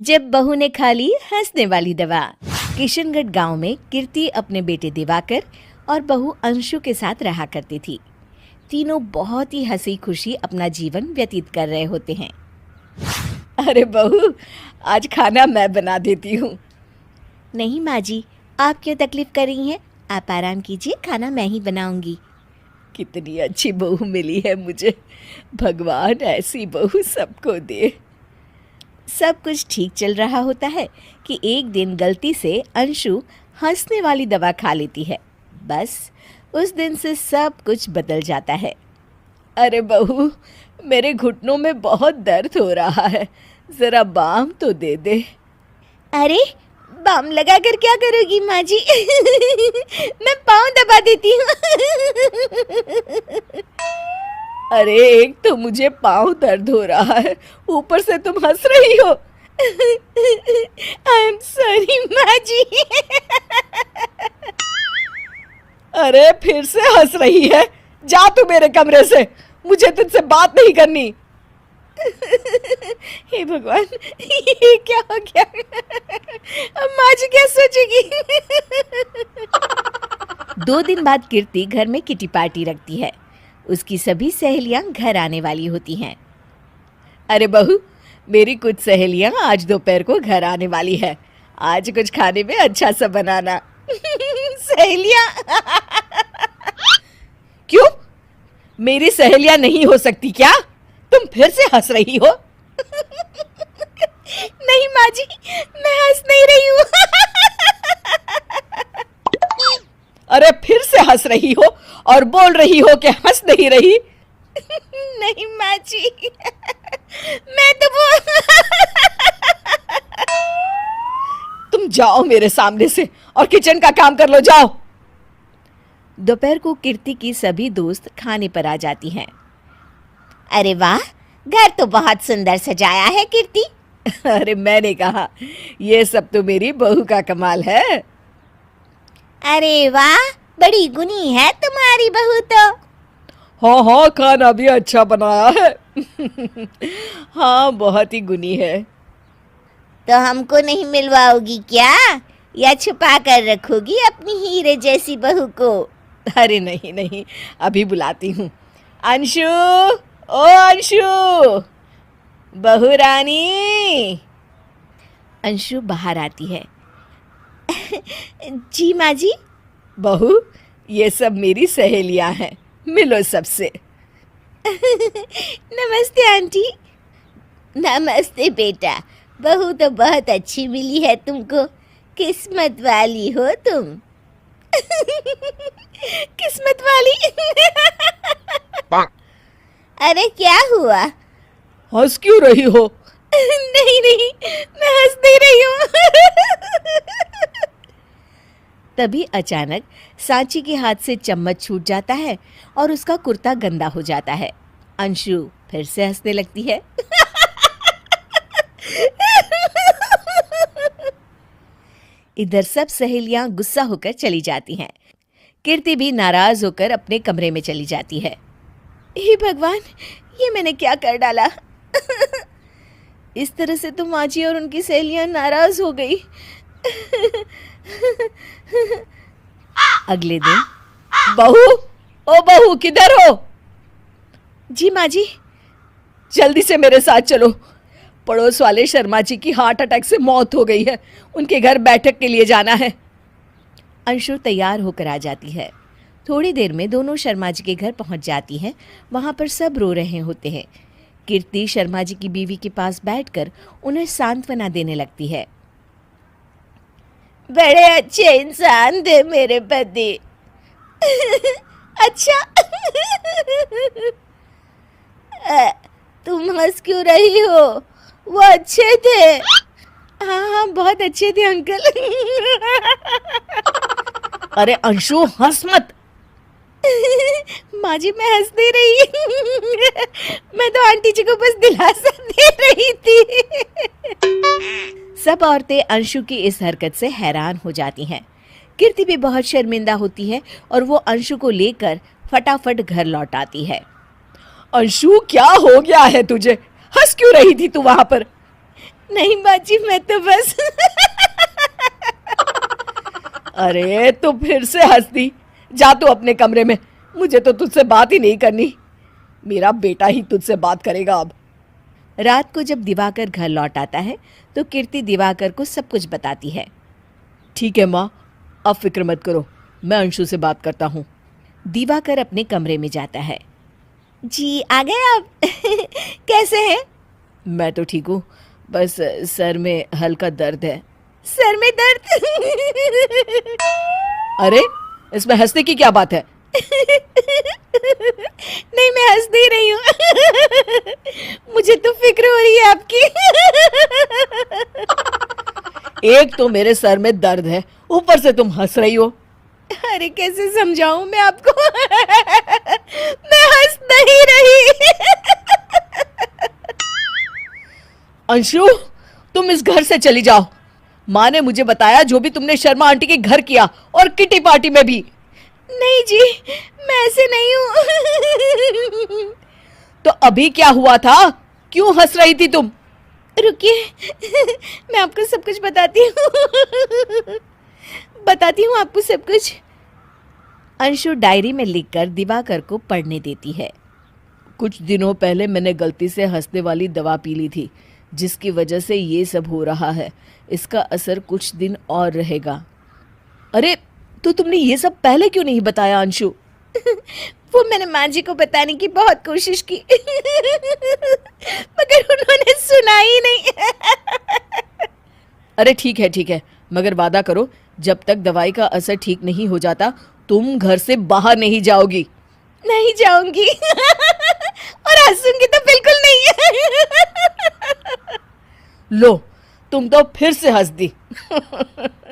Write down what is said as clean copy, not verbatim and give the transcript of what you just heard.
जब बहू ने खा ली हंसने वाली दवा। किशनगढ़ गांव में कीर्ति अपने बेटे दिवाकर और बहू अंशु के साथ रहा करती थी। तीनों बहुत ही हंसी खुशी अपना जीवन व्यतीत कर रहे होते हैं। अरे बहू, आज खाना मैं बना देती हूँ। नहीं माँ जी, आप क्यों तकलीफ कर रही हैं? आप आराम कीजिए, खाना मैं ही बनाऊंगी। कितनी अच्छी बहू मिली है मुझे, भगवान ऐसी बहू सबको दे। सब कुछ ठीक चल रहा होता है कि एक दिन गलती से अंशु हंसने वाली दवा खा लेती है। बस उस दिन से सब कुछ बदल जाता है। अरे बहू, मेरे घुटनों में बहुत दर्द हो रहा है, जरा बाम तो दे दे। अरे बाम लगा कर क्या करोगी माँ जी? मैं पाँव दबा देती हूँ। अरे एक तो मुझे पाँव दर्द हो रहा है, ऊपर से तुम हंस रही हो। आई एम सॉरी माँ जी। अरे फिर से हंस रही है, जा तू मेरे कमरे से, मुझे तुझसे बात नहीं करनी। हे भगवान, ये क्या हो गया? अब माँ जी क्या सोचेगी? 2 दिन बाद कीर्ति घर में किटी पार्टी रखती है। उसकी सभी सहेलियां घर आने वाली होती हैं। अरे बहू, मेरी कुछ सहेलियां आज दोपहर को घर आने वाली है। आज कुछ खाने में अच्छा सा बनाना। सहेलियां? क्यों? मेरी सहेलियां नहीं हो सकती क्या? तुम फिर से हंस रही हो? नहीं माँ जी, मैं हंस नहीं रही हूँ। अरे फिर से हंस रही हो और बोल रही हो कि हंस नहीं रही। नहीं माँ जी, मैं तो तुम जाओ मेरे सामने से और किचन का काम कर लो, जाओ। दोपहर को कीर्ति की सभी दोस्त खाने पर आ जाती हैं। अरे वाह, घर तो बहुत सुंदर सजाया है कीर्ति। अरे मैंने कहा, ये सब तो मेरी बहू का कमाल है। अरे वाह, बड़ी गुनी है तुम्हारी बहू तो। हाँ हाँ, खाना भी अच्छा बनाया है। हाँ, बहुत ही गुनी है। तो हमको नहीं मिलवाओगी क्या, या छुपा कर रखोगी अपनी हीरे जैसी बहू को? अरे नहीं नहीं, अभी बुलाती हूँ। अंशु, ओ अंशु, बहू रानी। अंशु बाहर आती है। जी माँ जी। बहू, ये सब मेरी सहेलियां हैं, मिलो सबसे। नमस्ते आंटी। नमस्ते बेटा, बहू तो बहुत अच्छी मिली है तुमको, किस्मत वाली हो तुम। किस्मत वाली? अरे क्या हुआ? हंस क्यों रही हो? नहीं नहीं, मैं हंस नहीं रही हूँ। तभी अचानक सांची के हाथ से चम्मच छूट जाता है और उसका कुर्ता गंदा हो जाता है। अंशु फिर से हंसने लगती है। इधर सब सहेलियां गुस्सा होकर चली जाती हैं। कीर्ति भी नाराज होकर अपने कमरे में चली जाती है। हे भगवान, ये मैंने क्या कर डाला? इस तरह से तो माँ जी और उनकी सहेलियां नाराज हो गई। अगले दिन, बहू, ओ बहू, किधर हो? जी माँ जी। जल्दी से मेरे साथ चलो, पड़ोस वाले शर्मा जी की हार्ट अटैक से मौत हो गई है, उनके घर बैठक के लिए जाना है। अंशु तैयार होकर आ जाती है। थोड़ी देर में दोनों शर्मा जी के घर पहुंच जाती हैं। वहां पर सब रो रहे होते हैं। कीर्ति शर्मा जी की बीवी के पास बैठकर उन्हें सांत्वना देने लगती है। बड़े अच्छे इंसान थे मेरे पति। अच्छा। तुम हंस क्यों रही हो? वो अच्छे थे। हाँ हाँ, बहुत अच्छे थे अंकल। अरे अंशु, हंस मत। माँ जी, मैं हंस नहीं रही। मैं तो आंटी जी को बस दिलासा दे रही थी। सब औरतें अंशु की इस हरकत से हैरान हो जाती हैं। कीर्ति भी बहुत शर्मिंदा होती है और वो अंशु को लेकर फटाफट घर लौट आती है। अंशु, क्या हो गया है तुझे? हंस क्यों रही थी तू वहां पर? नहीं बाजी, मैं तो बस अरे तो फिर से हंस दी। जा तू अपने कमरे में, मुझे तो तुझसे बात ही नहीं करनी। मेरा बेटा ही तुझसे बात करेगा अब। रात को जब दिवाकर घर लौट आता है तो कीर्ति दिवाकर को सब कुछ बताती है। ठीक है माँ, अब फिक्र मत करो, मैं अंशु से बात करता हूँ। दिवाकर अपने कमरे में जाता है। जी आ गए आप कैसे हैं? मैं तो ठीक हूँ, बस सर में हल्का दर्द है। सर में दर्द अरे इसमें हंसने की क्या बात है? नहीं, मैं हंस नहीं रही हूँ मुझे तो फिक्र हो रही है आपकी एक तो मेरे सर में दर्द है, ऊपर से तुम हंस रही हो। अरे कैसे समझाऊं मैं आपको मैं हंस नहीं रही अंशु, तुम इस घर से चली जाओ। माँ ने मुझे बताया जो भी तुमने शर्मा आंटी के घर किया, और किटी पार्टी में भी। नहीं जी, मैं ऐसे नहीं हूँ तो अभी क्या हुआ था? क्यों हंस रही थी तुम? रुकिए मैं आपको सब कुछ बताती हूँ आपको सब कुछ। अंशु डायरी में लिखकर दिवाकर को पढ़ने देती है। कुछ दिनों पहले मैंने गलती से हंसने वाली दवा पी ली थी, जिसकी वजह से ये सब हो रहा है। इसका असर कुछ दिन और रहेगा। अरे तो तुमने ये सब पहले क्यों नहीं बताया अंशु? वो मैंने माँ जी को बताने की बहुत कोशिश की मगर उन्होंने सुना ही नहीं अरे ठीक है, मगर वादा करो जब तक दवाई का असर ठीक नहीं हो जाता तुम घर से बाहर नहीं जाओगी। नहीं जाऊंगी और हंसूंगी तो बिल्कुल नहीं लो, तुम तो फिर से हंस दी